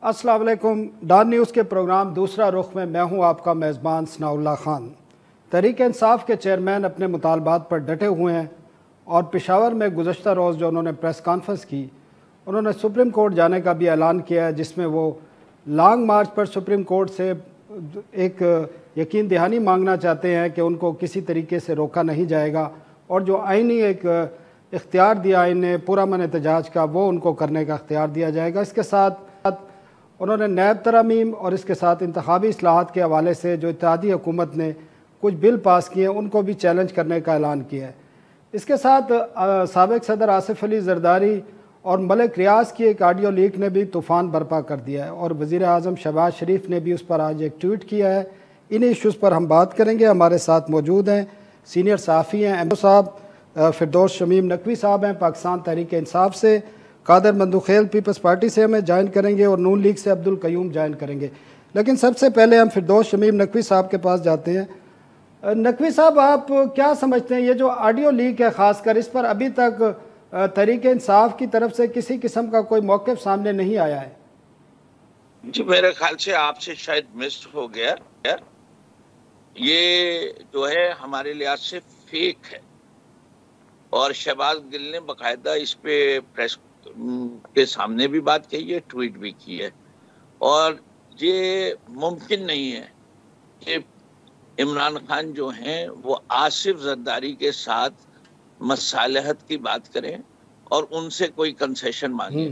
अस्सलाम वालेकुम। Don news के प्रोग्राम दूसरा रुख में मैं हूं आपका मेज़बान सनाउल्लाह खान। तहरीक इंसाफ के चेयरमैन अपने मुतालबात पर डटे हुए हैं और पेशावर में गुज़श्ता रोज़ जो उन्होंने प्रेस कॉन्फ्रेंस की, उन्होंने सुप्रीम कोर्ट जाने का भी ऐलान किया है, जिसमें वो लॉन्ग मार्च पर सुप्रीम कोर्ट से एक यकीन दहानी मांगना चाहते हैं कि उनको किसी तरीके से रोका नहीं जाएगा और जो आइनी एक इख्तियार दिया आइन ने पुरअमन एहतजाज का, वो उनको करने का इख्तियार दिया जाएगा। इसके साथ उन्होंने नैब तरमीम और इसके साथ इंतखाबी इस्लाहात के हवाले से जो इत्तेहादी हुकूमत ने कुछ बिल पास किए उनको भी चैलेंज करने का ऐलान किया है। इसके साथ साबिक सदर आसिफ अली जरदारी और मलिक रियाज की एक ऑडियो लीक ने भी तूफ़ान बर्पा कर दिया है और वज़ीर आज़म शहबाज शरीफ ने भी उस पर आज एक ट्वीट किया है। इन इश्यूज़ पर हम बात करेंगे। हमारे साथ मौजूद हैं सीनियर सहाफ़ी हैं एमओ साहब, फिरदौस शमीम नकवी साहब हैं पाकिस्तान तहरीक इंसाफ से, कादर मंदुखेल पीपल्स पार्टी से हमें ज्वाइन करेंगे और नून लीग से अब्दुल कयूम ज्वाइन करेंगे। लेकिन सबसे पहले हम फिरदौस शमीम नकवी साहब के पास जाते हैं। नकवी साहब, आप क्या समझते हैं ये जो ऑडियो लीक है, ख़ासकर इस पर अभी तक तहरीक इंसाफ की तरफ से किसी किस्म का कोई मौक़िफ़ सामने नहीं आया है? जी, मेरे ख्याल से आपसे शायद मिस हो गया। ये जो है हमारे लिहाज से फेक है और शहबाज गिल ने बाकायदा इस पे प्रेस के सामने भी बात कही है, ट्वीट भी की है और ये मुमकिन नहीं है कि इमरान खान जो हैं वो आसिफ जरदारी के साथ मसालहत की बात करें और उनसे कोई कंसेशन मांगे।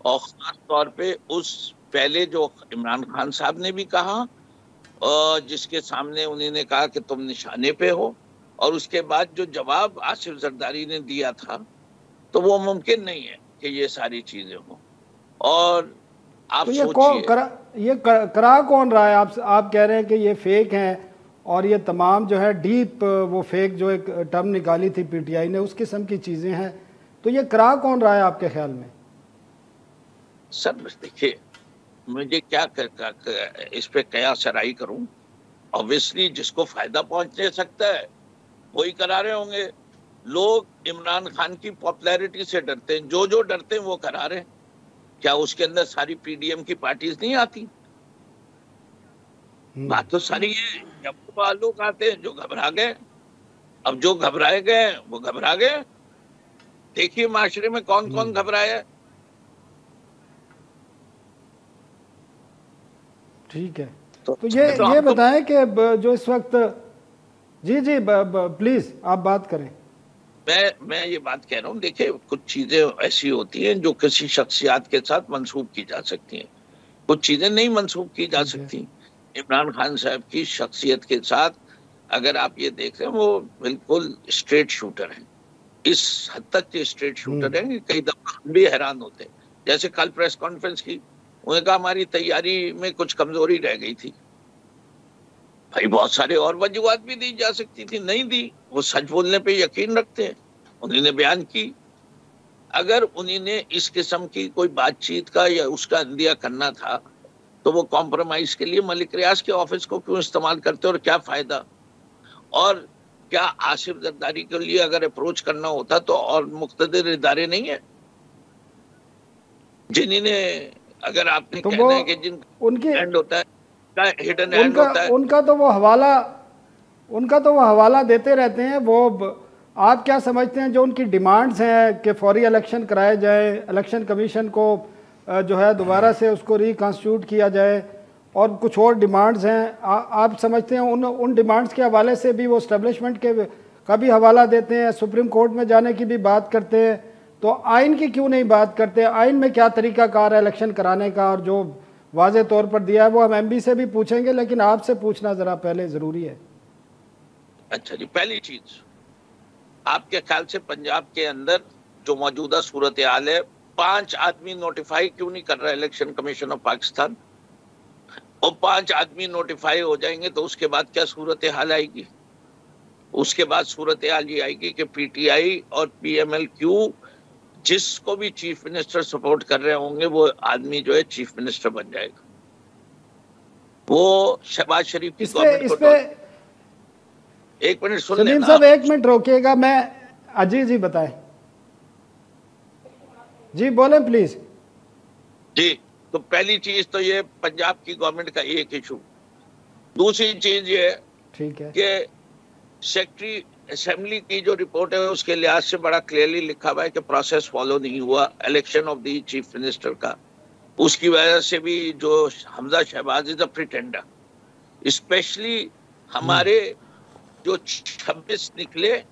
और ख़ास तौर पे उस पहले जो इमरान खान साहब ने भी कहा और जिसके सामने उन्होंने कहा कि तुम निशाने पे हो, और उसके बाद जो जवाब आसिफ जरदारी ने दिया था, तो वो मुमकिन नहीं है कि ये सारी चीजें हों। और आप सोचिए ये करा कौन रहा है? आप कह रहे हैं कि ये फेक हैं और ये तमाम जो है डीप वो फेक जो एक टर्म निकाली थी पीटीआई ने, उस किस्म की चीज़ें हैं, तो ये करा कौन रहा है आपके ख्याल में? सर देखिए, मुझे क्या इस पे क्या सराही करूं। ऑब्वियसली जिसको फायदा पहुंचने सकता है वही करा रहे होंगे। लोग इमरान खान की पॉपुलैरिटी से डरते हैं, जो जो डरते हैं वो करा रहे हैं। क्या उसके अंदर सारी पीडीएम की पार्टीज नहीं आती? बात तो सारी है। जब लोग आते हैं जो घबरा गए, अब जो घबराए गए वो घबरा गए। देखिए माशरे में कौन कौन घबराया। ठीक है, तो ये बताएं कि जो इस वक्त जी प्लीज आप बात करें। मैं ये बात कह रहा हूँ, देखिए कुछ चीजें ऐसी होती हैं जो किसी शख्सियत के साथ मंसूब की जा सकती हैं, कुछ चीजें नहीं मंसूब की जा सकती। इमरान खान साहब की शख्सियत के साथ अगर आप ये देख रहे हैं, वो बिल्कुल स्ट्रेट शूटर हैं। इस हद तक के स्ट्रेट शूटर हैं कि कई दफा हम भी हैरान होते हैं। जैसे कल प्रेस कॉन्फ्रेंस की, उन्होंने कहा हमारी तैयारी में कुछ कमजोरी रह गई थी। भाई बहुत सारे और वजूहात भी दी जा सकती थी, नहीं दी। वो सच बोलने पे यकीन रखते हैं, उन्होंने बयान की। अगर उन्होंने इस किस्म की कोई बातचीत का या उसका अंदिया करना था तो वो कॉम्प्रोमाइज के लिए मलिक रियाज के ऑफिस को क्यों इस्तेमाल करते और क्या फायदा? और क्या आसिफ जरदारी के लिए अगर अप्रोच करना होता तो और मुख्तदिर इदारे नहीं है जिन्होंने, अगर आपने तो कहना है कि जिन उनके हैंड होता है, हिडन हैंड होता है, उनका तो वो हवाला देते रहते हैं। वो आप क्या समझते हैं जो उनकी डिमांड्स हैं कि फौरी इलेक्शन कराए जाए, इलेक्शन कमीशन को जो है दोबारा से उसको रिकॉन्स्टिट्यूट किया जाए और कुछ और डिमांड्स हैं, आप समझते हैं उन डिमांड्स के हवाले से भी वो एस्टेब्लिशमेंट के का भी हवाला देते हैं, सुप्रीम कोर्ट में जाने की भी बात करते हैं? तो आइन की क्यों नहीं बात करते? आइन में क्या तरीक़ाकार है इलेक्शन कराने का? और जो वाज़े तौर पर दिया है वो हम एमपी से भी पूछेंगे, लेकिन आपसे पूछना ज़रा पहले ज़रूरी है। अच्छा जी, पहली चीज़, आपके ख्याल से पंजाब के अंदर जो मौजूदा सूरत हाल है, 5 आदमी नोटिफाई क्यों नहीं कर रहा है इलेक्शन कमीशन ऑफ पाकिस्तान? और 5 आदमी नोटिफाई हो जाएंगे तो उसके बाद क्या सूरत हाल आएगी? उसके बाद सूरत हाल ये आएगी कि पीटीआई और पीएमएलक्यू जिसको भी चीफ मिनिस्टर सपोर्ट कर रहे होंगे वो आदमी जो है चीफ मिनिस्टर बन जाएगा। वो शहबाज शरीफ की गवर्नमेंट को एक मिनट सुन लेना। सलीम साहब एक मिनट रोकिएगा, मैं अजीज जी बताएं। जी बोलें प्लीज। जी, तो पहली चीज तो ये पंजाब की गवर्नमेंट का एक इशू। दूसरी चीज ये ठीक है कि सेक्रेटरी असेंबली की जो रिपोर्ट है उसके लिहाज से बड़ा क्लियरली लिखा हुआ है कि प्रोसेस फॉलो नहीं हुआ election of the chief minister का। उसकी वजह से भी जो Hamza Shahbaz is a pretender, specially हमारे जो 26 निकले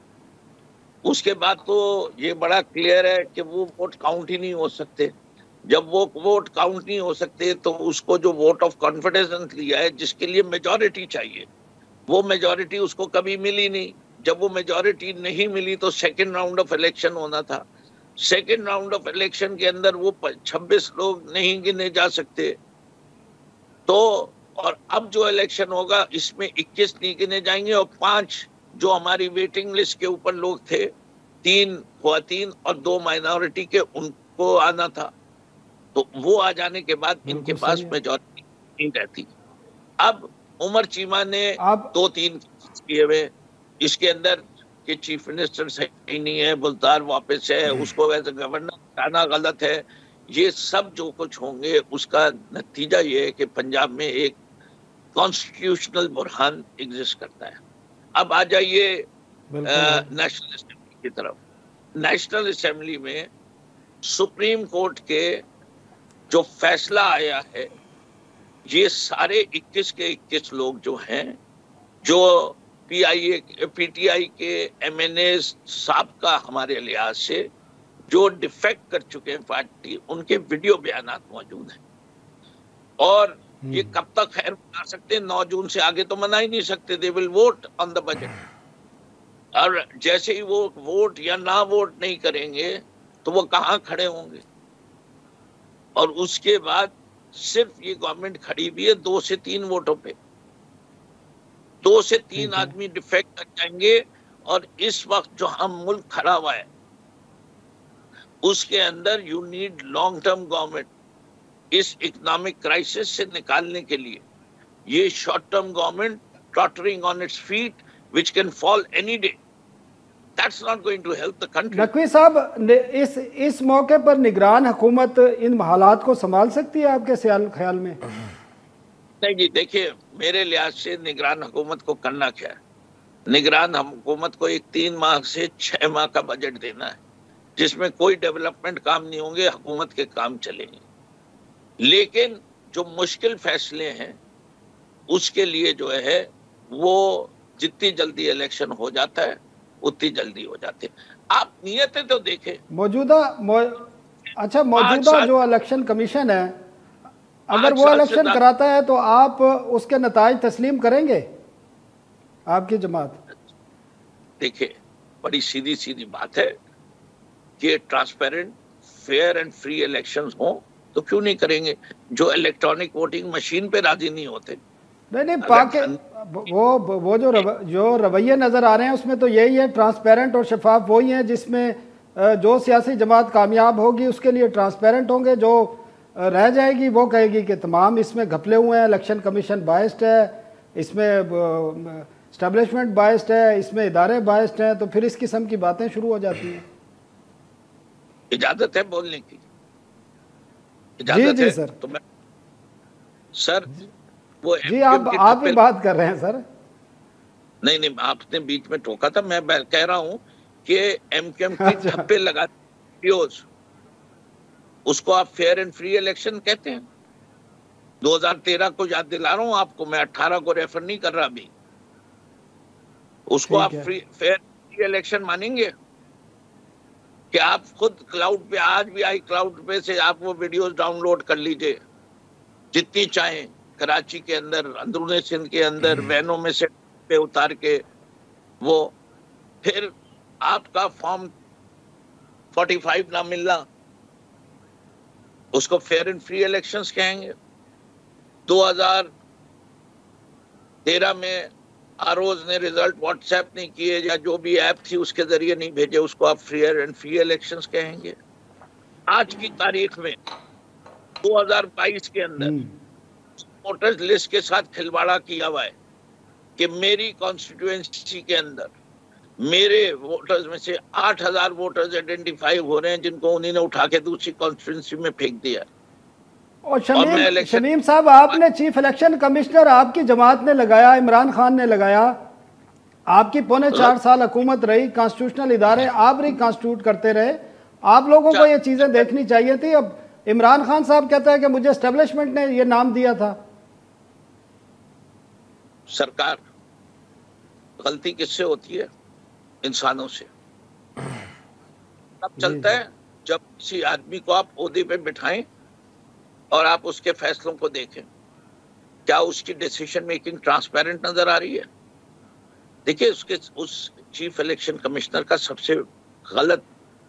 उसके बाद तो ये बड़ा क्लियर है कि वो वोट काउंट ही नहीं हो सकते। जब वो वोट काउंट नहीं हो सकते तो उसको जो वोट ऑफ कॉन्फिडेंस लिया है जिसके लिए मेजॉरिटी चाहिए, वो मेजॉरिटी उसको कभी मिली नहीं। जब वो मेजॉरिटी नहीं मिली तो सेकंड राउंड ऑफ इलेक्शन होना था। सेकंड राउंड ऑफ इलेक्शन के अंदर वो 26 लोग नहीं गिने जा सकते। तो और अब जो इलेक्शन होगा इसमें 21 नहीं गिने जाएंगे और 5 जो हमारी वेटिंग लिस्ट के ऊपर लोग थे, 3 ख्वातीन और 2 माइनॉरिटी के, उनको आना था। तो वो आ जाने के बाद इनके पास मेजॉरिटी नहीं रहती। अब उमर चीमा ने 2-3 किए हुए, इसके अंदर कि चीफ मिनिस्टर सही नहीं है, बुलतार वापस है, उसको वैसे गवर्नर हटाना गलत है, ये सब जो कुछ होंगे उसका नतीजा ये है कि पंजाब में एक कॉन्स्टिट्यूशनल बुरहान एग्जिस्ट करता है। अब आ जाइए नेशनल असेंबली की तरफ। नेशनल असेंबली में सुप्रीम कोर्ट के जो फैसला आया है, ये सारे 21 के 21 लोग जो हैं, जो पीटीआई के एमएनए साबका हमारे लिहाज से जो डिफेक्ट कर चुके हैं पार्टी, उनके वीडियो बयान मौजूद हैं। और ये कब तक खैर मना सकते हैं? 9 जून से आगे तो मना ही नहीं सकते। They will vote on the budget. और जैसे ही वो वोट या ना वोट नहीं करेंगे तो वो कहां खड़े होंगे? और उसके बाद सिर्फ ये गवर्नमेंट खड़ी भी है 2 से 3 वोटों पे। 2 से 3 आदमी डिफेक्ट कर जाएंगे। और इस वक्त जो हम मुल्क खड़ा हुआ है उसके अंदर you need long term government. इस इकोनॉमिक क्राइसिस से निकालने के लिए ये short term government tottering on its feet which can fall any day, that's not going to help the country. Naqvi साहब, इस मौके पर निगरान हुकूमत इन हालात को संभाल सकती है आपके ख्याल में? नहीं जी, देखिए मेरे लिहाज से निगरान हुकूमत को करना क्या है? निगरान हुकूमत को एक 3 माह से 6 माह का बजट देना है जिसमें कोई डेवलपमेंट काम नहीं होंगे, हुकूमत के काम चलेंगे। लेकिन जो मुश्किल फैसले हैं उसके लिए जो है वो जितनी जल्दी इलेक्शन हो जाता है उतनी जल्दी हो जाते हैं। आप नियतें तो देखें। मौजूदा जो इलेक्शन कमीशन है, अगर वो इलेक्शन कराता है तो आप उसके नताइज तस्लीम करेंगे आपकी जमात? देखिए बड़ी सीधी सीधी बात है कि transparent, fair and free elections हो तो क्यों नहीं करेंगे? जो इलेक्ट्रॉनिक वोटिंग मशीन पे राजी नहीं होते। नहीं पाके वो जो रवैये नजर आ रहे हैं उसमें तो यही है, ट्रांसपेरेंट और शफाफ वही है जिसमें जो सियासी जमात कामयाब होगी उसके लिए ट्रांसपेरेंट होंगे, जो रह जाएगी वो कहेगी कि तमाम इसमें घपले हुए हैं, इलेक्शन कमीशन बायस्ड है, इसमें एस्टेब्लिशमेंट बायस्ड है, इसमें इदारे बायस्ड हैं। तो फिर इस किस्म की बातें शुरू हो जाती हैं। इजाजत है बोलने की? जी सर। तो मैं सर वो जी आप ही बात कर रहे हैं सर। नहीं आपने बीच में टोका था। मैं कह रहा हूं कि एमकेएम की ठप्पे लगा उसको आप फेयर एंड फ्री इलेक्शन कहते हैं। 2013 को याद दिला रहा हूं आपको, मैं 18 को रेफर नहीं कर रहा अभी। उसको आप फेयर फ्री इलेक्शन मानेंगे? कि आप खुद क्लाउड पे, आज भी आई क्लाउड पे से आप वो वीडियोस डाउनलोड कर लीजिए जितनी चाहें, कराची के अंदर, अंदरूनी सिंध के अंदर, वैनों में से पे उतार के वो, फिर आपका फॉर्म 45 ना मिलना, उसको फेयर एंड फ्री इलेक्शंस कहेंगे। 2013 में आरओज ने रिजल्ट व्हाट्सएप नहीं किए या जो भी ऐप थी उसके जरिए नहीं भेजे, उसको आप फेयर एंड फ्री इलेक्शंस कहेंगे। आज की तारीख में 2022 के अंदर वोटर्स लिस्ट के साथ खिलवाड़ा किया हुआ है कि मेरी कॉन्स्टिट्यूएंसी के अंदर मेरे वोटर्स में से 8000 वोटर्स आइडेंटिफाई हो रहे हैं जिनको उन्हीं ने उठा के दूसरी कॉन्स्टिट्यूएंसी में फेंक दिया। और मैं शमीम साहब, आपने चीफ इलेक्शन कमिश्नर आपकी जमात ने लगाया, इमरान खान ने लगाया, आपकी पौने 4 साल हुकूमत रही, कॉन्स्टिट्यूशनल इदारे आप रिकॉन्स्टिट्यूट करते रहे, आप लोगों को ये चीजें देखनी चाहिए थी। अब इमरान खान साहब कहता है कि मुझे एस्टेब्लिशमेंट ने ये नाम दिया था। सरकार, गलती किससे होती है? इंसानों से। तब चलता है जब किसी आदमी को आप ओहदे पे बिठाएं और आप उसके फैसलों को देखें, क्या उसकी डिसीजन मेकिंग ट्रांसपेरेंट नजर आ रही है? देखिए, उस चीफ इलेक्शन कमिश्नर का सबसे गलत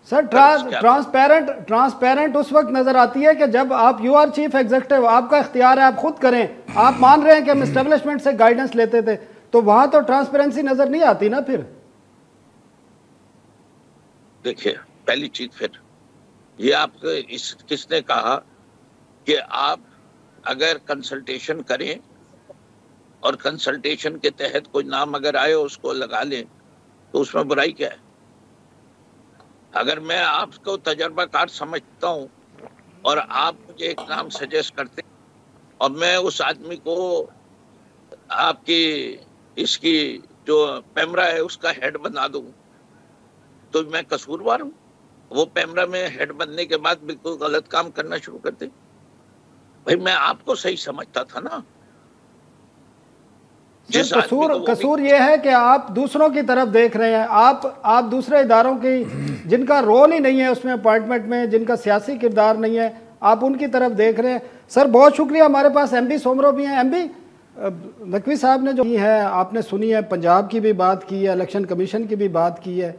सर, ट्रांसपेरेंट उस वक्त नजर आती है कि जब आप यू आर चीफ एग्जीक्यूटिव, आपका इख्तियार है, आप खुद करें। आप मान रहे हैं कि हम एस्टेब्लिशमेंट से गाइडेंस लेते थे, तो वहां तो ट्रांसपेरेंसी नजर नहीं आती ना। फिर देखिए, पहली चीज, फिर ये आपको किसने कहा कि आप अगर कंसल्टेशन करें और कंसल्टेशन के तहत कोई नाम अगर आए उसको लगा लें, तो उसमें बुराई क्या है? अगर मैं आपको तजर्बाकार समझता हूं और आप मुझे एक नाम सजेस्ट करते और मैं उस आदमी को आपकी इसकी जो पैमरा है उसका हेड बना दूं, तो मैं कसूरवार हूं? वो पैमरा में हेड बनने के बाद बिल्कुल गलत काम करना शुरू कर दे? भाई, मैं आपको सही समझता था ना। कसूर ये है कि आप दूसरों की तरफ देख रहे हैं। आप दूसरे इदारों की, जिनका रोल ही नहीं है उसमें अपॉइंटमेंट में, जिनका सियासी किरदार नहीं है, आप उनकी तरफ देख रहे हैं। सर, बहुत शुक्रिया। हमारे पास एमबी सोमरो भी हैं। एमबी नकवी साहब ने जो की है, आपने सुनी है, पंजाब की भी बात की है, इलेक्शन कमीशन की भी बात की है,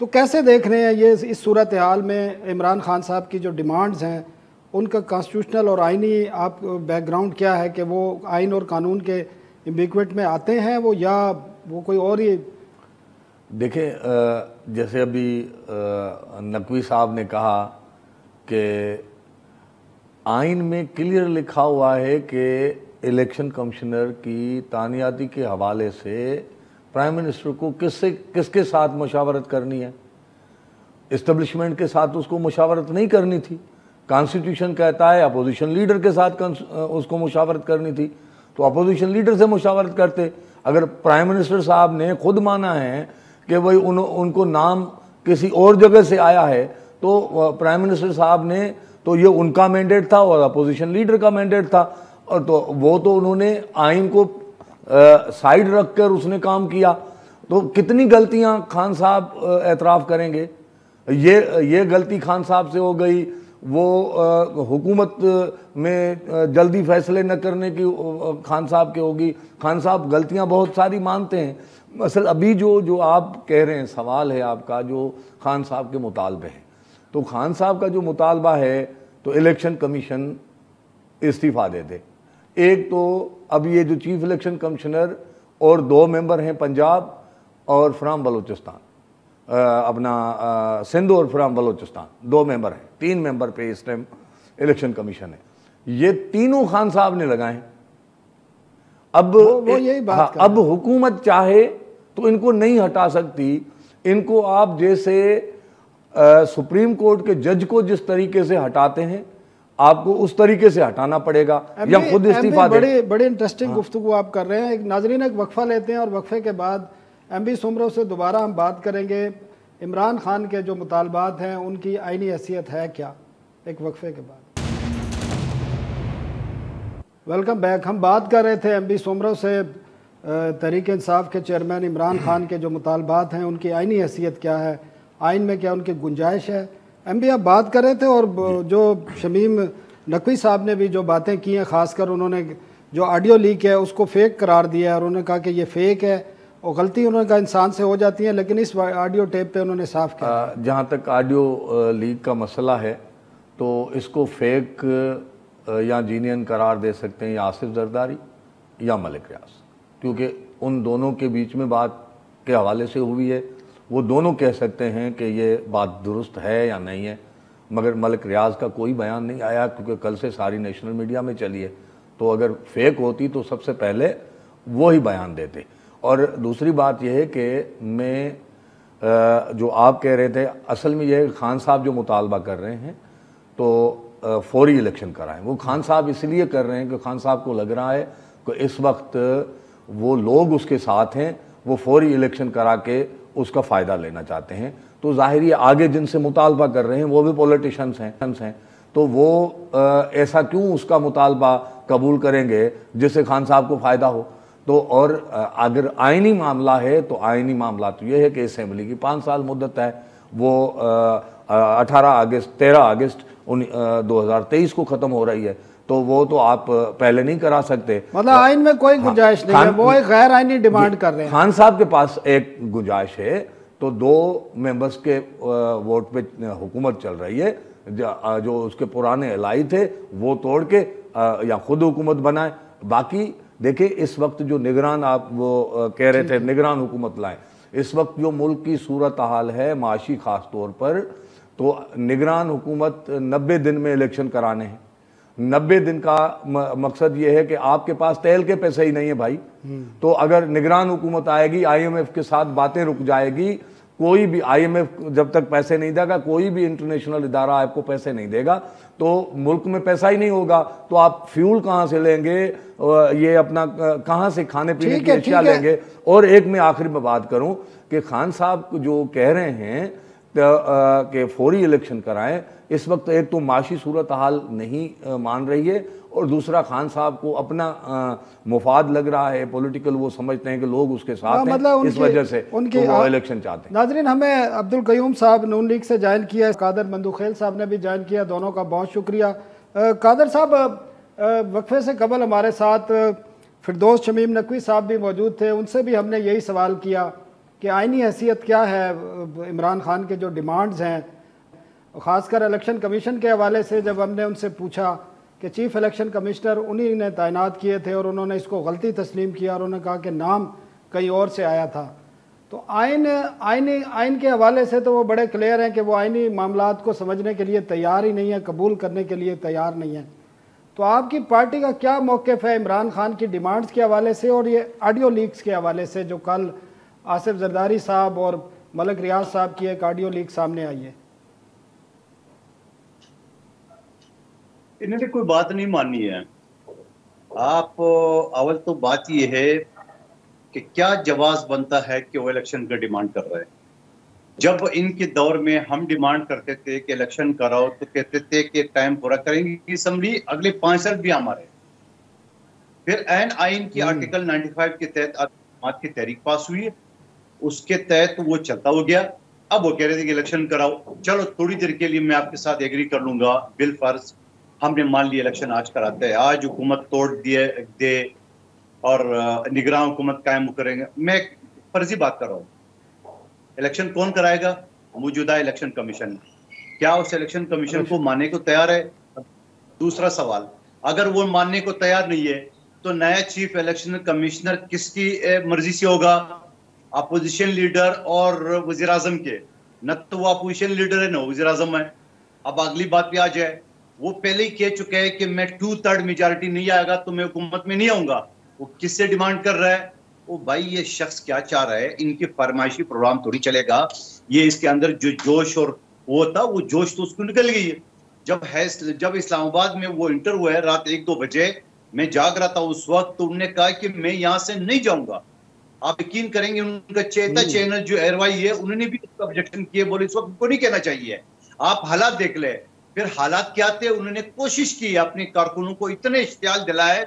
तो कैसे देख रहे हैं ये इस सूरत हाल में इमरान खान साहब की जो डिमांड्स हैं, उनका कॉन्स्टिट्यूशनल और आइनी आप बैकग्राउंड क्या है कि वो आइन और कानून के इम्बिक्वेट में आते हैं वो, या वो कोई और ही? देखिए, जैसे अभी नकवी साहब ने कहा कि आइन में क्लियर लिखा हुआ है कि इलेक्शन कमिश्नर की तानियाती के हवाले से प्राइम मिनिस्टर को किसके साथ मुशावरत करनी है? इस्टेब्लिशमेंट के साथ उसको मुशावरत नहीं करनी थी। कॉन्स्टिट्यूशन कहता है अपोजिशन लीडर के साथ उसको मुशावरत करनी थी, तो अपोजिशन लीडर से मुशावरत करते। अगर प्राइम मिनिस्टर साहब ने खुद माना है कि भाई उनको नाम किसी और जगह से आया है, तो प्राइम मिनिस्टर साहब ने, तो ये उनका मैंडेट था और अपोजिशन लीडर का मैंडेट था, और तो वो तो उन्होंने आइन को साइड रखकर उसने काम किया। तो कितनी गलतियां खान साहब एतराफ़ करेंगे? ये गलती खान साहब से हो गई, वो हुकूमत में जल्दी फैसले न करने की खान साहब के होगी। खान साहब गलतियां बहुत सारी मानते हैं। असल अभी जो आप कह रहे हैं, सवाल है आपका जो खान साहब के मुतालबे हैं, तो खान साहब का जो मुतालबा है, तो इलेक्शन कमीशन इस्तीफ़ा दे दे। एक तो अब ये जो चीफ इलेक्शन कमिश्नर और 2 मेंबर हैं पंजाब और फ्राम बलूचिस्तान, अपना सिंध और फ्राम बलूचिस्तान 2 मेंबर हैं, 3 मेंबर पे इस टाइम इलेक्शन कमीशन है। ये तीनों खान साहब ने लगाए। अब वो यही बात अब हुकूमत चाहे तो इनको नहीं हटा सकती। इनको आप जैसे सुप्रीम कोर्ट के जज को जिस तरीके से हटाते हैं, आपको उस तरीके से हटाना पड़ेगा या खुद इस्तीफा दे। बड़ी इंटरेस्टिंग गुफ्तगू आप कर रहे हैं। एक नाजरीन एक वक्फा लेते हैं और वक्फे के बाद एमबी सोमरो से दोबारा हम बात करेंगे। इमरान खान के जो मुतालबात हैं उनकी आईनी हैसियत है क्या, एक वक्फे के बाद। Welcome back. हम बात कर रहे थे एमबी सोमरो से तहरीक इंसाफ के चेयरमैन इमरान खान के जो मुतालबात हैं उनकी आईनी हैसियत क्या है, आइन में क्या उनकी गुंजाइश है। एमबी आप बात कर रहे थे और जो शमीम नकवी साहब ने भी जो बातें की हैं, ख़ासकर उन्होंने जो ऑडियो लीक है उसको फेक करार दिया है और उन्होंने कहा कि ये फेक है और गलती उन्होंने कहा इंसान से हो जाती है, लेकिन इस ऑडियो टेप पे उन्होंने साफ किया। जहाँ तक ऑडियो लीक का मसला है तो इसको फेक या जीनियन करार दे सकते हैं या आसिफ जरदारी या मलिक रियाज, क्योंकि उन दोनों के बीच में बात के हवाले से हुई है। वो दोनों कह सकते हैं कि ये बात दुरुस्त है या नहीं है, मगर मलिक रियाज का कोई बयान नहीं आया क्योंकि कल से सारी नेशनल मीडिया में चली है। तो अगर फेक होती तो सबसे पहले वो ही बयान देते। और दूसरी बात यह है कि मैं जो आप कह रहे थे, असल में यह खान साहब जो मुतालबा कर रहे हैं, तो फौरी इलेक्शन कराएं। वो खान साहब इसलिए कर रहे हैं कि खान साहब को लग रहा है कि इस वक्त वो लोग उसके साथ हैं, वो फौरी इलेक्शन करा के उसका फ़ायदा लेना चाहते हैं। तो ज़ाहिर है आगे जिनसे मुतालबा कर रहे हैं वो भी पॉलिटिशियंस हैं, तो वो ऐसा क्यों उसका मुतालबा कबूल करेंगे जिससे खान साहब को फ़ायदा हो। तो और अगर आइनी मामला है तो आइनी मामला तो ये है कि असेंबली की 5 साल मुद्दत है, वो 13 अगस्त 2023 को ख़त्म हो रही है, तो वो तो आप पहले नहीं करा सकते। मतलब आइन में कोई गुंजाइश नहीं है, वो एक गैर आइनी डिमांड कर रहे हैं। खान साहब के पास एक गुंजाइश है, तो 2 मेंबर्स के वोट पे हुकूमत चल रही है, जो उसके पुराने एलाई थे वो तोड़ के या खुद हुकूमत बनाए। बाकी देखिए इस वक्त जो निगरान, आप वो कह रहे थे निगरान हुकूमत लाएं, इस वक्त जो मुल्क की सूरत हाल है माशी खास तौर पर, तो निगरान हुकूमत 90 दिन में इलेक्शन कराने हैं। 90 दिन का मकसद ये है कि आपके पास तेल के पैसे ही नहीं है भाई, तो अगर निगरान हुकूमत आएगी, IMF के साथ बातें रुक जाएगी, कोई भी IMF जब तक पैसे नहीं देगा, कोई भी इंटरनेशनल इदारा आपको पैसे नहीं देगा, तो मुल्क में पैसा ही नहीं होगा, तो आप फ्यूल कहाँ से लेंगे, ये अपना कहाँ से खाने पीने की अशिया लेंगे। और एक मैं आखिर में बात करूं कि खान साहब जो कह रहे हैं कि फौरी इलेक्शन कराएं, इस वक्त एक तो माशी सूरत हाल नहीं मान रही है, और दूसरा खान साहब को अपना मुफाद लग रहा है पॉलिटिकल, वो समझते हैं कि लोग उसके साथ हैं, मतलब इस वजह से तो वो इलेक्शन चाहते हैं। नाजरीन, हमें अब्दुल कयूम साहब नून लीग से ज्वाइन किया, कादर मंदुखेल साहब ने भी ज्वाइन किया, दोनों का बहुत शुक्रिया। कादर साहब, वक्फे से कबल हमारे साथ फिरदौस शमीम नकवी साहब भी मौजूद थे, उनसे भी हमने यही सवाल किया कि आइनी हैसियत क्या है इमरान खान के जो डिमांड्स हैं, ख़ासकर इलेक्शन कमीशन के हवाले से। जब हमने उनसे पूछा कि चीफ इलेक्शन कमिश्नर उन्हीं ने तैनात किए थे और उन्होंने इसको गलती तस्लीम किया और उन्होंने कहा कि नाम कहीं और से आया था, तो आइन के हवाले से तो वो बड़े क्लियर हैं कि वो आइनी मामलात को समझने के लिए तैयार ही नहीं है, कबूल करने के लिए तैयार नहीं है। तो आपकी पार्टी का क्या मौक़िफ़ है इमरान खान की डिमांड्स के हवाले से और ये ऑडियो लीक्स के हवाले से, जो कल आसिफ जरदारी साहब और मलिक रियाज साहब की एक ऑडियो लीक सामने आई है? इन्होंने कोई बात नहीं मानी है। आप अवल तो बात यह है कि क्या जवाब बनता है कि वो इलेक्शन का डिमांड कर रहे हैं। जब इनके दौर में हम डिमांड करते थे कि इलेक्शन कराओ तो कहते थे कि टाइम पूरा करेंगे असम्बली, अगले 5 साल भी हमारे। फिर एन आइन की आर्टिकल 95 के तहत बात की तहरीक पास हुई है, उसके तहत वो चलता हो गया। अब वो कह रहे थे कि इलेक्शन कराओ, चलो थोड़ी देर के लिए मैं आपके साथ एग्री कर लूंगा, बिल फर्ज हमने मान लिया इलेक्शन आज कराते हैं, आज हुकूमत तोड़ दे और निगरान हुकूमत कायम करेंगे। मैं फर्जी बात कर रहा हूँ। इलेक्शन कौन कराएगा? मौजूदा इलेक्शन कमीशन। क्या उस इलेक्शन कमीशन को मानने को तैयार है? दूसरा सवाल, अगर वो मानने को तैयार नहीं है तो नया चीफ इलेक्शन कमिश्नर किसकी मर्जी से होगा? अपोजिशन लीडर और वजीर आजम के। न तो वो अपोजिशन लीडर है, न वजीर आजम है। अब अगली बात भी आ जाए, वो पहले ही कह चुके हैं कि मैं 2/3 मेजॉरिटी नहीं आएगा तो मैं हुकूमत में नहीं आऊंगा। वो किससे डिमांड कर रहा है? वो भाई ये शख्स क्या चाह रहा है? इनकी फरमाइशी प्रोग्राम थोड़ी चलेगा। ये इसके अंदर जो जोश और वो था, वो जोश तो उसको निकल गई है। जब इस्लामाबाद में वो इंटर हुआ है रात 1-2 बजे, मैं जाग रहा था उस वक्त, तो उन्होंने कहा कि मैं यहाँ से नहीं जाऊंगा। आप यकीन करेंगे उनका चेता चैनल जो एयरवाई है, उन्होंने भी ऑब्जेक्शन किए, बोले इस वक्त को नहीं कहना चाहिए, आप हालात देख ले। फिर हालात क्या थे? उन्होंने कोशिश की अपने कारकुनों को इतने इश्तियाल दिलाए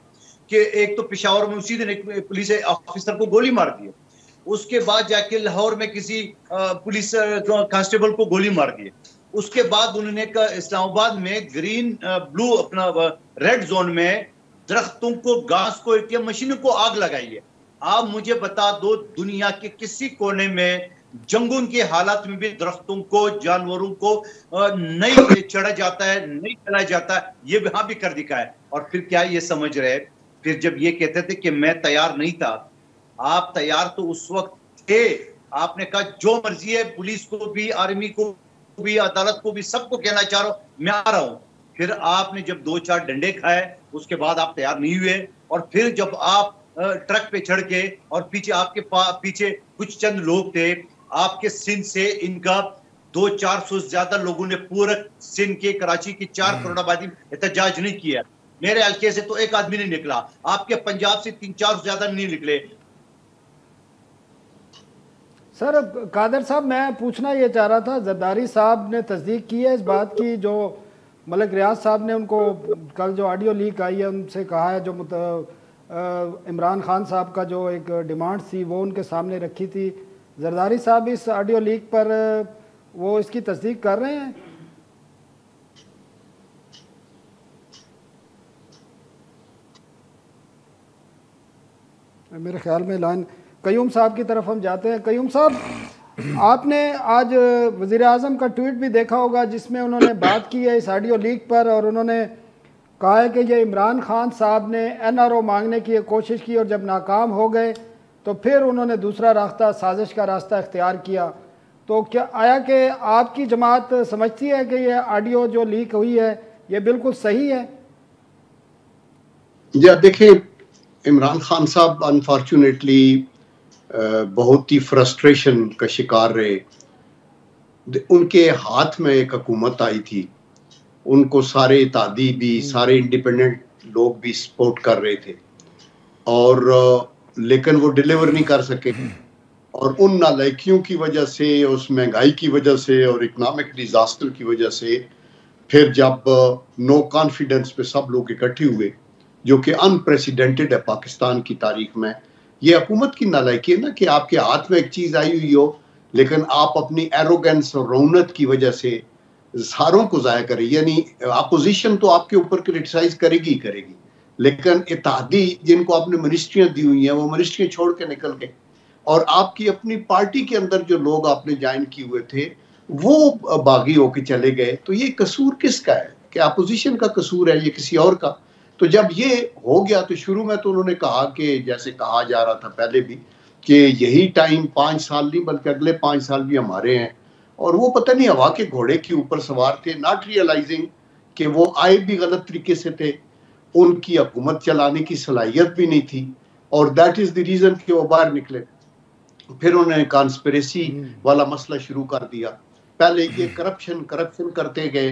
कि एक तो पेशावर में उसी दिन एक पुलिस ऑफिसर को गोली मार दी, उसके बाद जाके लाहौर में किसी पुलिस कांस्टेबल को गोली मार दी, उसके बाद उन्होंने इस्लामाबाद में ग्रीन ब्लू अपना रेड जोन में दरख्तों को, घास को, ATM मशीनों को आग लगाई है। आप मुझे बता दो, दुनिया के किसी कोने में जंगों के हालात में भी दरख्तों को, जानवरों को नहीं चढ़ा जाता है, नहीं चलाया जाता है? ये वहां भी कर दिखा है। और फिर क्या ये समझ रहे? फिर जब ये कहते थे कि मैं तैयार नहीं था, आप तैयार तो उस वक्त थे। आपने कहा जो मर्जी है, पुलिस को भी, आर्मी को भी, अदालत को भी, सबको कहना चाह रहा हूं मैं आ रहा हूं। फिर आपने जब 2-4 डंडे खाए, उसके बाद आप तैयार नहीं हुए। और फिर जब आप ट्रक पे चढ़ के, और पीछे आपके पीछे कुछ चंद लोग थे, आपके सिंध से इनका 200-400 से ज्यादा लोगों ने पूरे सिंध के, कराची की 4 करोड़ आबादी में एहतजाज नहीं किया। मेरे हल्के से तो एक आदमी नहीं निकला, आपके पंजाब से 3-4 से ज्यादा नहीं निकले। सर कादर साहब, मैं पूछना ये चाह रहा था, जरदारी साहब ने तस्दीक की है इस बात की जो मलिक रियाज साहब ने उनको कल जो ऑडियो लीक आई है उनसे कहा है, जो इमरान खान साहब का जो एक डिमांड थी वो उनके सामने रखी थी, जरदारी साहब इस ऑडियो लीक पर वो इसकी तस्दीक कर रहे हैं? मेरे ख्याल में लाइन कयूम साहब की तरफ हम जाते हैं। कयूम साहब, आपने आज वज़ीर आज़म का ट्वीट भी देखा होगा जिसमें उन्होंने बात की है इस ऑडियो लीक पर, और उन्होंने कहा है कि ये इमरान खान साहब ने NRO मांगने की कोशिश की और जब नाकाम हो गए तो फिर उन्होंने दूसरा रास्ता, साजिश का रास्ता इख्तियार किया। तो क्या आया कि आपकी जमात समझती है कि ये ऑडियो जो लीक हुई है ये बिल्कुल सही है? जी देखिए, इमरान खान साहब अनफॉर्चुनेटली बहुत ही फ्रस्ट्रेशन का शिकार रहे। उनके हाथ में एक हुकूमत आई थी, उनको सारे इत्तेहादी भी, सारे इंडिपेंडेंट लोग भी सपोर्ट कर रहे थे, और लेकिन वो डिलीवर नहीं कर सके। और उन नालायकियों की वजह से, उस महंगाई की वजह से और इकोनॉमिक डिजास्टर की वजह से फिर जब नो कॉन्फिडेंस पे सब लोग इकट्ठे हुए, जो कि अनप्रेसिडेंटेड है पाकिस्तान की तारीख में। ये हुकूमत की नालायकी है ना कि आपके हाथ में एक चीज आई हुई हो लेकिन आप अपनी एरोगेंस और रौनक की वजह से सारों को जाया करें। यानी अपोजिशन तो आपके ऊपर क्रिटिसाइज करेगी ही करेगी, लेकिन इत्तेहादी जिनको आपने मिनिस्ट्रियां दी हुई हैं वो मिनिस्ट्रियां छोड़ के निकल गए, और आपकी अपनी पार्टी के अंदर जो लोग आपने ज्वाइन किए हुए थे वो बागी होके चले गए। तो ये कसूर किसका है? कि अपोजिशन का कसूर है, ये किसी और का? तो जब ये हो गया तो शुरू में तो उन्होंने कहा कि जैसे कहा जा रहा था पहले भी कि यही टाइम 5 साल नहीं बल्कि अगले 5 साल भी हमारे हैं, और वो पता नहीं हवा के घोड़े के ऊपर सवार थे, नॉट रियलाइजिंग कि वो आए भी गलत तरीके से थे, उनकी हुकूमत चलाने की सलाहियत भी नहीं थी, और दैट इज द रीजन कि वो बाहर निकले। फिर उन्होंने कॉन्स्पिरेसी वाला मसला शुरू कर दिया। पहले ये करप्शन करते गए,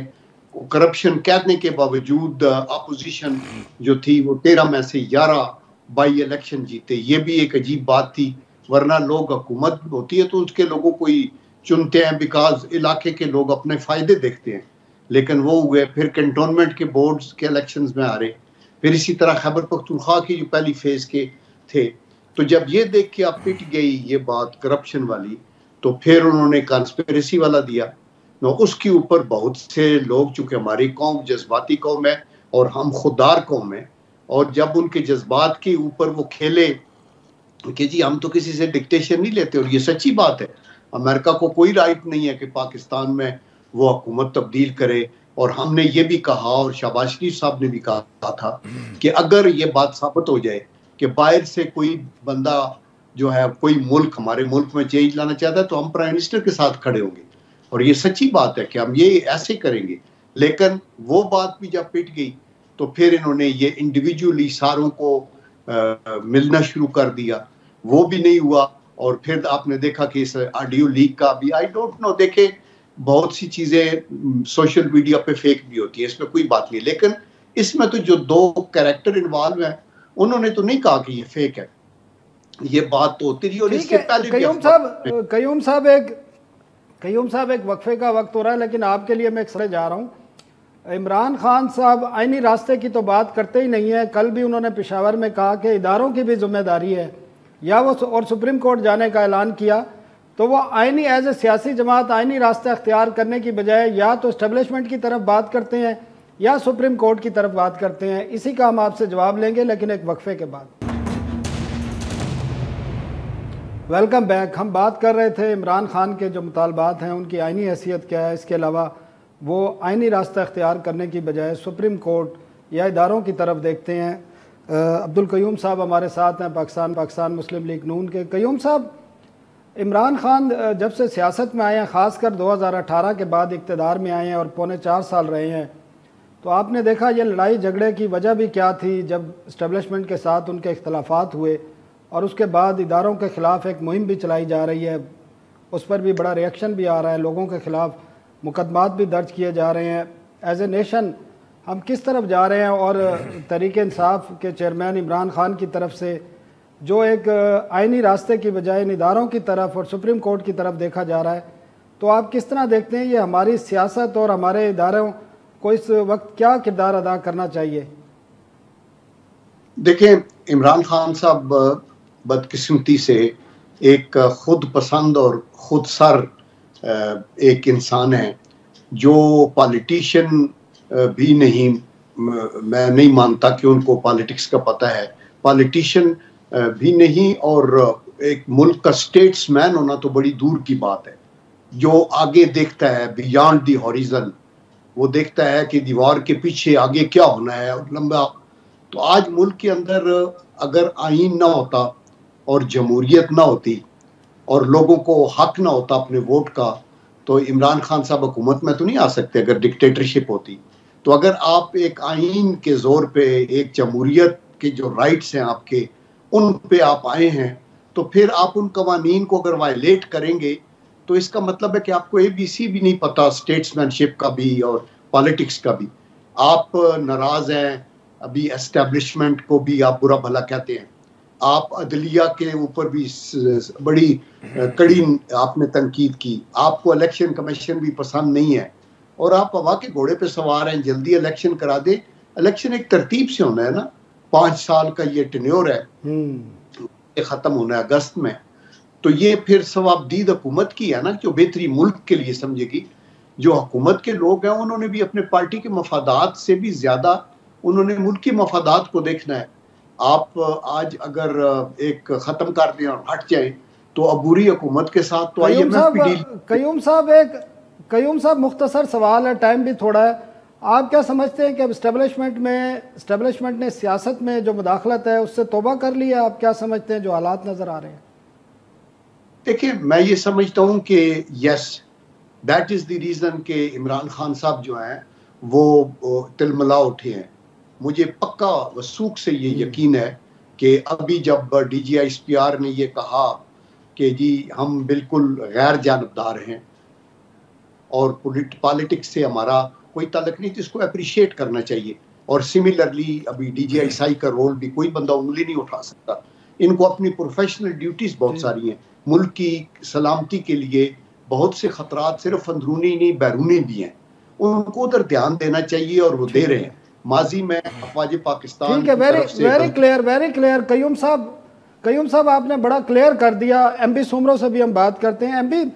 करप्शन कहने के बावजूद अपोजिशन जो थी वो 13 में से 11 बाई इलेक्शन जीते। ये भी एक अजीब बात थी, वरना लोग हुकूमत होती है तो उसके लोगों को ही चुनते हैं बिकॉज इलाके के लोग अपने फायदे देखते हैं, लेकिन वो हुए। फिर कैंटोनमेंट के बोर्ड्स के इलेक्शंस में आ रहे, फिर इसी तरह खैबर पख्तूनख्वा की जो पहली फेज के थे। तो जब ये देख के आप पिट गई ये बात करप्शन वाली, तो फिर उन्होंने कॉन्स्पिरेसी वाला दिया। तो उसके ऊपर बहुत से लोग, चूंकि हमारी कौम जज्बाती कौम है और हम खुददार कौम है, और जब उनके जज्बात के ऊपर वो खेले कि जी हम तो किसी से डिक्टेशन नहीं लेते, और ये सच्ची बात है, अमेरिका को कोई राइट नहीं है कि पाकिस्तान में वो हुकूमत तब्दील करे। और हमने ये भी कहा, और शहबाज शरीफ साहब ने भी कहा था कि अगर ये बात साबित हो जाए कि बाहर से कोई बंदा जो है, कोई मुल्क हमारे मुल्क में चेंज लाना चाहता है, तो हम प्राइम मिनिस्टर के साथ खड़े होंगे। और ये सच्ची बात है कि हम ये ऐसे करेंगे। लेकिन वो बात भी जब पिट गई तो फिर इन्होंने ये इंडिविजुअली सारों को मिलना शुरू कर दिया, वो भी नहीं हुआ। और फिर आपने देखा कि इस ऑडियो लीक का भी आई डोंट नो, देखे बहुत सी चीजें सोशल मीडिया पे फेक भी होती है, इसमें कोई बात नहीं, लेकिन इसमें तो जो 2 कैरेक्टर इन्वॉल्व हैं उन्होंने तो नहीं कहा कि ये फेक है, ये बात तो होती रही। और इसके पहले कयूम साहब एक वक्फे का वक्त हो रहा है, लेकिन आपके लिए मैं एक सवाल जा रहा हूँ। इमरान खान साहब आईनी रास्ते की तो बात करते ही नहीं है। कल भी उन्होंने पेशावर में कहा कि इदारों की भी जिम्मेदारी है, या वो और सुप्रीम कोर्ट जाने का ऐलान किया। तो वो आईनी एज ए सियासी जमात आईनी रास्ता अख्तियार करने की बजाय या तो इस्टेब्लिशमेंट की तरफ बात करते हैं या सुप्रीम कोर्ट की तरफ बात करते हैं। इसी का हम आपसे जवाब लेंगे, लेकिन एक वक्फे के बाद। Welcome back. हम बात कर रहे थे इमरान खान के जो मुतालबात हैं उनकी आईनी हैसियत क्या है, इसके अलावा वो आईनी रास्ता अख्तियार करने की बजाय सुप्रीम कोर्ट या इदारों की तरफ देखते हैं। अब्दुल कयूम साहब हमारे साथ हैं, पाकिस्तान मुस्लिम लीग नून के। कयूम साहब, इमरान खान जब से सियासत में आए हैं, ख़ासकर 2018 के बाद इक़्तिदार में आए हैं और पौने 4 साल रहे हैं, तो आपने देखा ये लड़ाई झगड़े की वजह भी क्या थी जब इस्टेब्लिशमेंट के साथ उनके इख्तलाफात हुए, और उसके बाद इदारों के ख़िलाफ़ एक मुहिम भी चलाई जा रही है, उस पर भी बड़ा रिएक्शन भी आ रहा है, लोगों के ख़िलाफ़ मुकदमात भी दर्ज किए जा रहे हैं। एज ए नेशन हम किस तरफ जा रहे हैं? और तहरीक इंसाफ के चेयरमैन इमरान खान की तरफ से जो एक आइनी रास्ते की बजाय इन इदारों की तरफ और सुप्रीम कोर्ट की तरफ देखा जा रहा है, तो आप किस तरह देखते हैं ये हमारी सियासत और हमारे इदारों को इस वक्त क्या किरदार अदा करना चाहिए? देखें, इमरान खान साहब बदकिस्मती से एक खुद पसंद और खुद सर एक इंसान है जो पॉलिटिशियन भी नहीं, मैं नहीं मानता कि उनको पॉलिटिक्स का पता है, पॉलिटिशियन भी नहीं, और एक मुल्क का स्टेट्समैन होना तो बड़ी दूर की बात है। जो आगे देखता है, बियॉन्ड द हॉरिजन, वो देखता है कि दीवार के पीछे आगे क्या होना है और लंबा। तो आज मुल्क के अंदर अगर आईन ना होता और जमहूरियत ना होती और लोगों को हक ना होता अपने वोट का, तो इमरान खान साहब हुकूमत में तो नहीं आ सकते। अगर डिक्टेटरशिप होती तो अगर आप एक आईन के जोर पे, एक जमहूरियत के जो राइट्स हैं आपके, उन पे आप आए हैं, तो फिर आप उन कवानीन को अगर वायलेट करेंगे तो इसका मतलब है कि आपको ABC भी नहीं पता, स्टेट्समैनशिप का भी और पॉलिटिक्स का भी। आप नाराज हैं, अभी एस्टेब्लिशमेंट को भी आप बुरा भला कहते हैं, आप अदलिया के ऊपर भी बड़ी कड़ी आपने तनकीद की, आपको इलेक्शन कमीशन भी पसंद नहीं है, और आप हवा के घोड़े पे सवार हैं, जल्दी इलेक्शन करा दे। इलेक्शन एक तरतीब से होना है ना, 5 साल का ये टेन्योर है, ये खत्म होना है अगस्त में। तो ये फिर सवाबदीद हुकूमत की है ना, जो बेहतरी मुल्क के लिए समझेगी। जो हुकूमत के लोग हैं उन्होंने भी अपने पार्टी के मफादात से भी ज्यादा उन्होंने मुल्क की मफादात को देखना है। आप आज अगर एक खत्म कर दें और हट जाए तो अबूरी हुकूमत के साथ तो कयूम साहब मुख्तसर सवाल है, टाइम भी थोड़ा है। आप क्या समझते हैं कि अब इस्टेब्लिशमेंट ने सियासत में जो मुदाखलत है उससे तौबा कर लिया? आप क्या समझते हैं जो हालात नजर आ रहे हैं? देखिए, मैं ये समझता हूँ कि yes, that is the reason कि इमरान खान साहब जो हैं वो तिलमिला उठे हैं। मुझे पक्का वसूख से ये यकीन है कि अभी जब DGISPR ने ये कहा कि जी हम बिल्कुल गैर जानबदार हैं और पॉलिटिक्स से हमारा कोई ताल्लुक नहीं, तो इसको अप्रिशिएट करना चाहिए। और सिमिलरली अभी DGI का रोल भी कोई बंदा उंगली नहीं उठा सकता। इनको अपनी प्रोफेशनल ड्यूटीज बहुत सारी हैं, मुल्क की सलामती के लिए बहुत से खतरात सिर्फ अंदरूनी नहीं बैरूनी भी हैं, उनको उधर ध्यान देना चाहिए और वो दे रहे हैं। माजी में अफवाज पाकिस्तान, ठीक है, वेरी क्लियर। कयूम साहब आपने बड़ा क्लियर कर दिया। MB सुमरो से भी हम बात करते हैं। MB,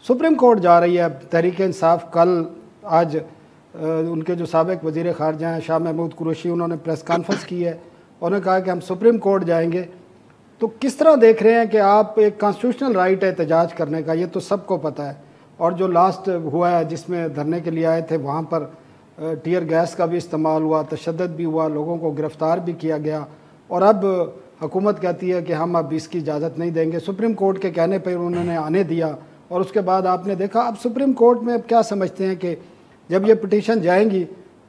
सुप्रीम कोर्ट जा रही है तहरीक इंसाफ कल। आज उनके जो साबिक वज़ीर ख़ारजा हैं शाह महमूद कुरैशी, उन्होंने प्रेस कॉन्फ्रेंस की है, उन्होंने कहा कि हम सुप्रीम कोर्ट जाएंगे। तो किस तरह देख रहे हैं कि आप एक कॉन्स्टिट्यूशनल राइट है एहतजाज करने का, ये तो सबको पता है, और जो लास्ट हुआ है जिसमें धरने के लिए आए थे वहाँ पर टीयर गैस का भी इस्तेमाल हुआ, तशद्दुद भी हुआ, लोगों को गिरफ़्तार भी किया गया, और अब हुकूमत कहती है कि हम अब इसकी इजाज़त नहीं देंगे। सुप्रीम कोर्ट के कहने पर उन्होंने आने दिया, और उसके बाद आपने देखा। अब सुप्रीम कोर्ट में अब क्या समझते हैं कि जब ये पिटीशन जाएंगी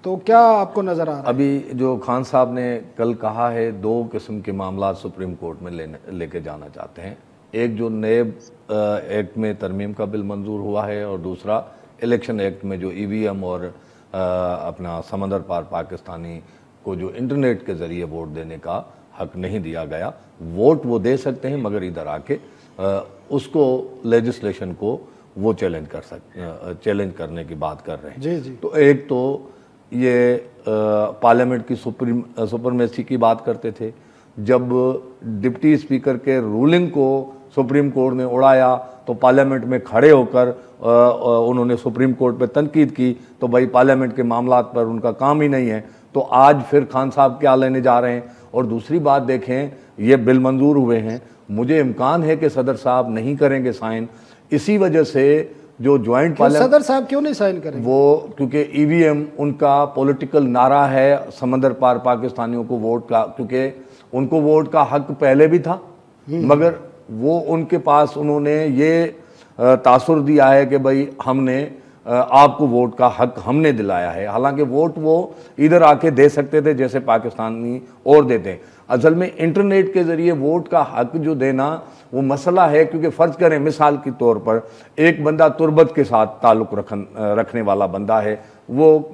तो क्या आपको नज़र आ रहा है? अभी जो खान साहब ने कल कहा है, 2 किस्म के मामला सुप्रीम कोर्ट में लेके जाना चाहते हैं। एक जो नेब एक्ट में तरमीम का बिल मंजूर हुआ है, और दूसरा इलेक्शन एक्ट में जो EVM और अपना समंदर पार पाकिस्तानी को जो इंटरनेट के ज़रिए वोट देने का हक नहीं दिया गया। वोट वो दे सकते हैं, मगर इधर आके उसको लेजिस्लेशन को वो चैलेंज करने की बात कर रहे हैं। जी। तो एक तो ये पार्लियामेंट की सुपरमेसी की बात करते थे। जब डिप्टी स्पीकर के रूलिंग को सुप्रीम कोर्ट ने उड़ाया तो पार्लियामेंट में खड़े होकर उन्होंने सुप्रीम कोर्ट पे तनकीद की, तो भाई पार्लियामेंट के मामलात पर उनका काम ही नहीं है। तो आज फिर खान साहब क्या लेने जा रहे हैं? और दूसरी बात देखें, ये बिल मंजूर हुए हैं, मुझे इम्कान है कि सदर साहब नहीं करेंगे साइन। इसी वजह से जो ज्वाइंट पार्लियामेंट, सदर साहब क्यों नहीं साइन करेंगे? वो क्योंकि EVM उनका पॉलिटिकल नारा है समंदर पार पाकिस्तानियों को वोट का, क्योंकि उनको वोट का हक पहले भी था, मगर वो उनके पास उन्होंने ये तासुर दिया है कि भाई हमने आपको वोट का हक हमने दिलाया है। हालांकि वोट वो इधर आके दे सकते थे जैसे पाकिस्तानी और देते हैं। असल में इंटरनेट के ज़रिए वोट का हक जो देना वो मसला है, क्योंकि फ़र्ज़ करें मिसाल के तौर पर एक बंदा तुर्बत के साथ ताल्लुक़ रखने वाला बंदा है, वो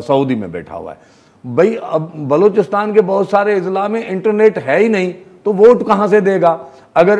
सऊदी में बैठा हुआ है। भाई अब बलूचिस्तान के बहुत सारे अजला में इंटरनेट है ही नहीं, तो वोट कहाँ से देगा? अगर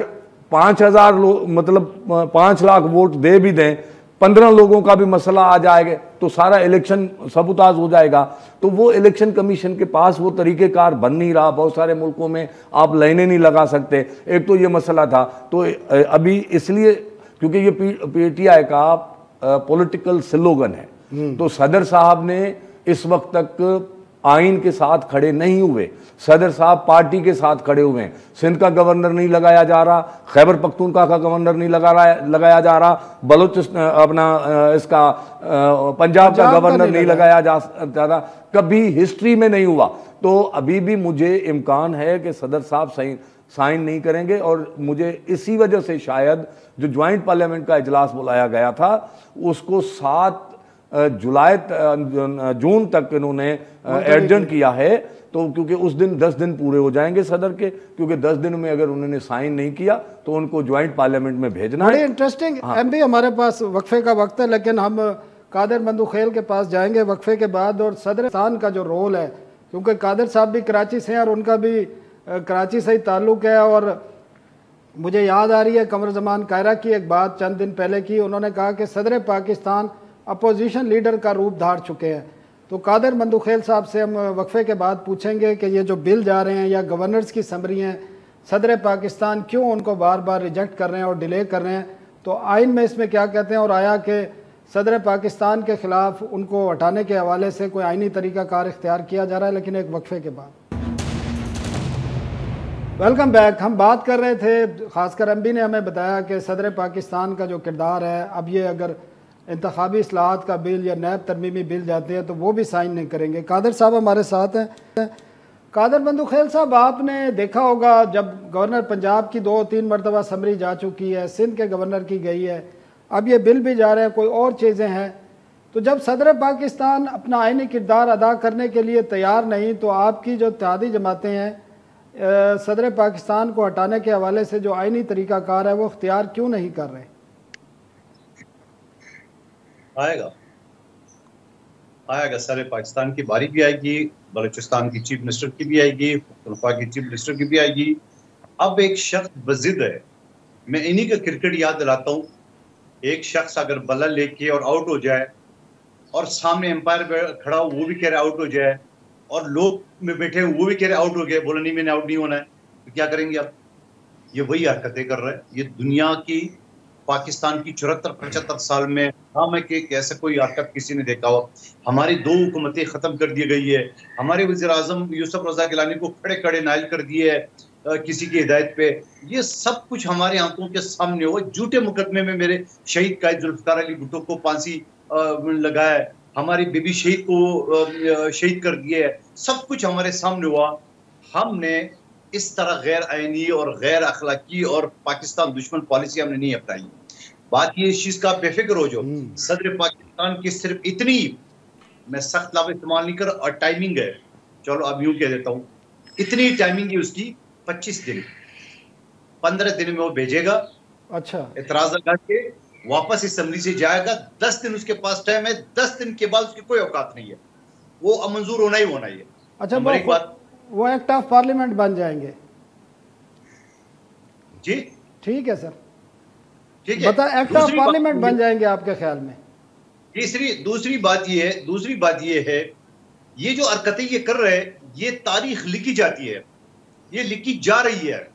5,000 लोग मतलब 5 लाख वोट दे भी दें, 15 लोगों का भी मसला आ जाएगा तो सारा इलेक्शन सबूताज हो जाएगा। तो वो इलेक्शन कमीशन के पास वो तरीक़ेकार बन नहीं रहा। बहुत सारे मुल्कों में आप लाइनें नहीं लगा सकते, एक तो ये मसला था। तो अभी इसलिए क्योंकि ये पीटीआई का पॉलिटिकल स्लोगन है, तो सदर साहब ने इस वक्त तक आइन के साथ खड़े नहीं हुए। सदर साहब पार्टी के साथ खड़े हुए हैं। सिंध का गवर्नर नहीं लगाया जा रहा, खैबर पख्तूनख्वा का गवर्नर नहीं लगाया जा रहा, बलूचिस्तान अपना इसका पंजाब का गवर्नर नहीं लगाया जा रहा, कभी हिस्ट्री में नहीं हुआ। तो अभी भी मुझे इम्कान है कि सदर साहब साइन नहीं करेंगे, और मुझे इसी वजह से शायद जो ज्वाइंट पार्लियामेंट का इजलास बुलाया गया था उसको 7 जुलाई जून तक इन्होंने एडजर्न किया है। तो क्योंकि उस दिन 10 दिन पूरे हो जाएंगे सदर के, क्योंकि 10 दिन में अगर उन्होंने साइन नहीं किया तो उनको ज्वाइंट पार्लियामेंट में भेजना है। बड़ी इंटरेस्टिंग। एमपी हमारे पास वक्फे का वक्त है, लेकिन हम कादिर मंदूखेल के पास जाएंगे वक्फे के बाद। और सदरस्तान का जो रोल है, क्योंकि कादिर साहब भी कराची से हैं और उनका भी कराची से ही ताल्लुक़ है। और मुझे याद आ रही है कमर जमान कायरा की एक बात चंद दिन पहले की, उन्होंने कहा कि सदर पाकिस्तान अपोजिशन लीडर का रूप धार चुके हैं। तो कादिर मंदूखेल साहब से हम वक्फे के बाद पूछेंगे कि ये जो बिल जा रहे हैं या गवर्नर्स की समरी हैं, सदर पाकिस्तान क्यों उनको बार बार रिजेक्ट कर रहे हैं और डिले कर रहे हैं, तो आइन में इसमें क्या कहते हैं, और आया कि सदर पाकिस्तान के ख़िलाफ़ उनको हटाने के हवाले से कोई आइनी तरीक़ाकार इख्तियार किया जा रहा है। लेकिन एक वक्फे के बाद वेलकम बैक। हम बात कर रहे थे, ख़ासकर एमपी ने हमें बताया कि सदर पाकिस्तान का जो किरदार है, अब ये अगर इंतखाबी इस्लाहात का बिल या नैब तरमीमी बिल जाते हैं तो वो भी साइन नहीं करेंगे। कादिर साहब हमारे साथ हैं। कादिर मंदूखेल साहब, आपने देखा होगा जब गवर्नर पंजाब की 2-3 मरतबा समरी जा चुकी है, सिंध के गवर्नर की गई है, अब ये बिल भी जा रहे हैं, कोई और चीज़ें हैं, तो जब सदर पाकिस्तान अपना आइनी किरदार अदा करने के लिए तैयार नहीं, तो आपकी जो इत्तेहादी जमातें हैं सदर पाकिस्तान को हटाने के हवाले से जो आइनी तरीक़ाकार है वो इख्तियार क्यों नहीं कर रहे? आएगा सर पाकिस्तान की बारी भी आएगी, बलूचिस्तान की चीफ मिनिस्टर की भी आएगी, पख्तूनख्वा की चीफ मिनिस्टर की भी आएगी। अब एक शख्स बजिद है, मैं इन्हीं का क्रिकेट याद दिलाता हूँ। एक शख्स अगर बल्ला लेके और आउट हो जाए और सामने एम्पायर खड़ा हो वो भी कह रहे आउट हो जाए, और लोग में बैठे वो भी कह रहे आउट हो गए, बोला नहीं मैंने आउट नहीं होना है, तो क्या करेंगे आप? ये वही हरकतें कर रहे हैं। ये दुनिया की पाकिस्तान की 74-75 साल में हम है कि ऐसा कोई हरकत किसी ने देखा हो। हमारी 2 हुकूमतें ख़त्म कर दी गई है, हमारे वज़ीर आज़म यूसुफ रज़ा गिलानी को खड़े खड़े नाइल कर दिए है किसी की हिदायत पे। ये सब कुछ हमारे आंखों के सामने हुआ। झूठे मुकदमे में मेरे शहीद कायद जुल्फ़िकार अली भुट्टो को फांसी लगाया है, हमारी बीबी शहीद को शहीद कर दिया है, सब कुछ हमारे सामने हुआ। हमने इस तरह गैर आईनी और गैर अखलाकी और पाकिस्तान दुश्मन पॉलिसी हमने नहीं अपनाई। बात ये इस चीज का बेफिक्र हो, जो सदर पाकिस्तान की सिर्फ इतनी, मैं सख्त लफ्ज़ इस्तेमाल नहीं कर, और टाइमिंग है, चलो अब यूं कह देता हूँ, इतनी टाइमिंग है उसकी 25 दिन, 15 दिन में वो भेजेगा। अच्छा, एतराज लगा के वापस असेंबली से जाएगा, 10 दिन उसके पास टाइम है, 10 दिन के बाद उसकी कोई औकात नहीं है, वो मंजूर होना ही होना ही है। अच्छा, वो एक्ट ऑफ पार्लियामेंट बन जाएंगे जी? ठीक है सर, ठीक है, बता एक्ट ऑफ पार्लियामेंट बन जाएंगे आपके ख्याल में? दूसरी बात ये है, ये जो हरकतें ये कर रहे हैं, ये तारीख लिखी जाती है, ये लिखी जा रही है।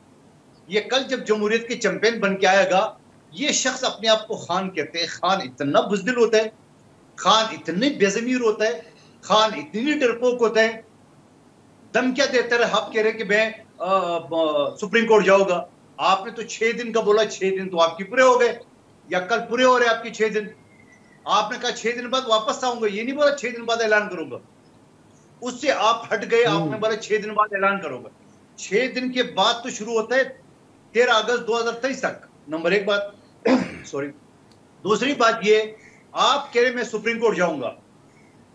ये कल जब जमहूरियत के चैंपियन बन के आएगा, ये शख्स अपने आप को खान कहते हैं। खान इतना बुज़दिल होता है, खान इतने बेज़मीर होता है, खान इतनी डरपोक होता है, दम क्या देते रहे, आप कह रहे कि मैं सुप्रीम कोर्ट जाऊंगा, आपने तो 6 दिन का बोला, 6 दिन तो आपकी पूरे हो गए, या कल पूरे हो रहे आपकी 6 दिन। आपने कहा 6 दिन बाद वापस आऊंगा, ये नहीं बोला 6 दिन बाद ऐलान करूंगा, उससे आप हट गए, आपने बोला 6 दिन बाद ऐलान करूंगा। 6 दिन के बाद तो शुरू होता है 13 अगस्त 2023 तक, नंबर 1 बात। सॉरी, दूसरी बात ये आप कह रहे मैं सुप्रीम कोर्ट जाऊंगा,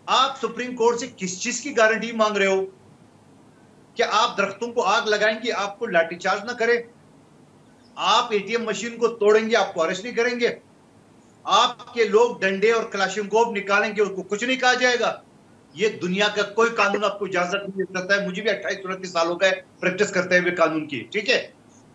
आप सुप्रीम कोर्ट से किस चीज की गारंटी मांग रहे हो? क्या आप दरख्तों को आग लगाएंगे, आपको लाठीचार्ज ना करें? आप एटीएम मशीन को तोड़ेंगे, आपको अरेस्ट नहीं करेंगे? आपके लोग डंडे और क्लाशिनकोव निकालेंगे, उसको कुछ नहीं कहा जाएगा? ये दुनिया का कोई कानून आपको इजाजत नहीं दे सकता है। मुझे भी 28-29 साल हो गए प्रैक्टिस करते हुए कानून की, ठीक है।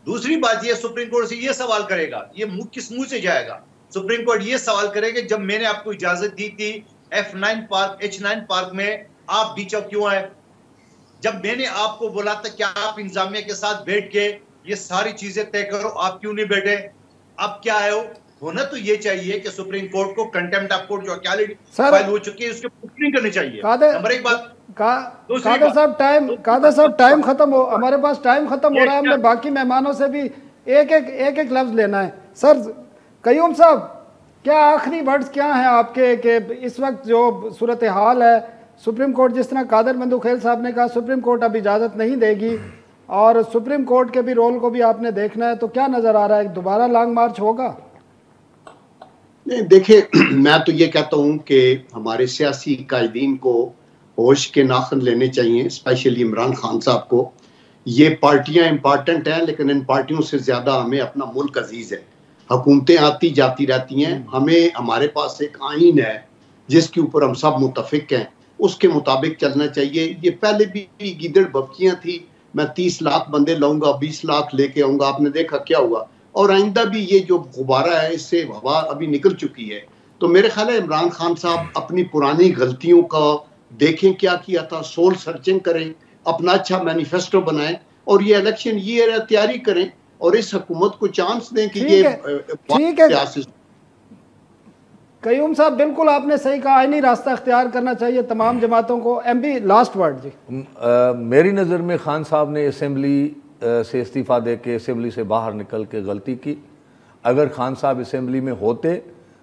दूसरी बात ये, सुप्रीम कोर्ट से ये सवाल करेगा, ये मुंह किस मुंह से जाएगा? सुप्रीम कोर्ट ये सवाल करेगा, जब मैंने आपको इजाजत दी थी F9 पार्क, H9 पार्क में, आप बीच आउट क्यों आए? जब मैंने आपको बोला था कि आप इंतजामिया के साथ बैठ के ये सारी चीजें तय करो, आप क्यों नहीं बैठे? अब क्या आए हो? होना तो ये चाहिए कि सुप्रीम कोर्ट को कंटेम्प्ट ऑफ कोर्ट जो अकेले फाइल हो चुकी है उसके पुष्टि करनी चाहिए। नंबर एक बात। कादर साहब टाइम खत्म हो, हमारे पास टाइम खत्म हो रहा है, हमने बाकी मेहमानों से भी एक लफ्ज लेना है। सर कयूम साहब, क्या आखिरी वर्ड्स क्या हैं आपके कि इस वक्त जो सूरत हाल है, सुप्रीम कोर्ट जिस तरह कादर मंदूखेल साहब ने कहा सुप्रीम कोर्ट अब इजाज़त नहीं देगी और सुप्रीम कोर्ट के भी रोल को भी आपने देखना है, तो क्या नज़र आ रहा है, दोबारा लॉन्ग मार्च होगा? नहीं देखिए, मैं तो ये कहता हूँ कि हमारे सियासी कायदीन को होश के नाखन लेने चाहिए, स्पेशली इमरान खान साहब को। ये पार्टियां इंपॉर्टेंट हैं, लेकिन इन पार्टियों से ज़्यादा हमें अपना मुल्क अजीज़ है। हुकूमतें आती जाती रहती हैं, हमें हमारे पास एक आइन है जिसके ऊपर हम सब मुतफिक हैं, उसके मुताबिक चलना चाहिए। ये पहले भी गिदड़ बबकियाँ थी, मैं 30 लाख बंदे लाऊंगा, 20 लाख लेके आऊंगा, आपने देखा क्या हुआ। और आइंदा भी ये जो गुब्बारा है, इससे हवा अभी निकल चुकी है। तो मेरे ख्याल है इमरान खान साहब अपनी पुरानी गलतियों का देखें, क्या किया था, सोल सर्चिंग करें, अपना अच्छा मैनिफेस्टो बनाएं और ये इलेक्शन ईयर तैयारी करें और इस हुकूमत को चांस दें कि ये ठीक है कयूम साहब, बिल्कुल आपने सही कहा, आईनी रास्ता अख्तियार करना चाहिए तमाम जमातों को। एमपी लास्ट वर्ड जी। मेरी नज़र में खान साहब ने असेंबली से इस्तीफ़ा दे के असेंबली से बाहर निकल के गलती की। अगर खान साहब असेंबली में होते,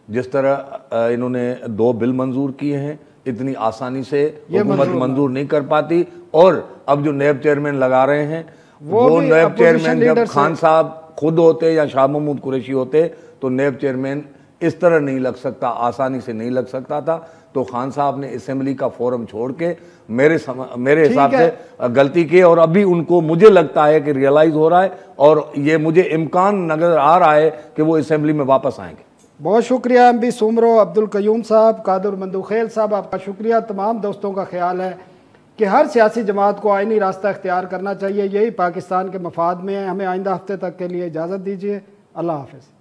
जिस तरह इन्होंने 2 बिल मंजूर किए हैं, इतनी आसानी से हुकूमत मंजूर नहीं कर पाती। और अब जो नैब चेयरमैन लगा रहे हैं, वो नैब चेयरमैन जब खान साहब खुद होते या शाह महमूद कुरैशी होते तो नैब चेयरमैन इस तरह नहीं लग सकता, आसानी से नहीं लग सकता था। तो खान साहब ने असेंबली का फोरम छोड़ के मेरे हिसाब से गलती की और अभी उनको मुझे लगता है कि रियलाइज हो रहा है और ये मुझे इम्कान नजर आ रहा है कि वो असेंबली में वापस आएंगे। बहुत शुक्रिया एमपी सुमरो, अब्दुल कयूम साहब, कादर मंदूखेल साहब, आपका शुक्रिया। तमाम दोस्तों का ख्याल है कि हर सियासी जमात को आइनी रास्ता इख्तियार करना चाहिए, यही पाकिस्तान के मफाद में है। हमें आइंदा हफ्ते तक के लिए इजाज़त दीजिए। अल्लाह हाफ़िज़।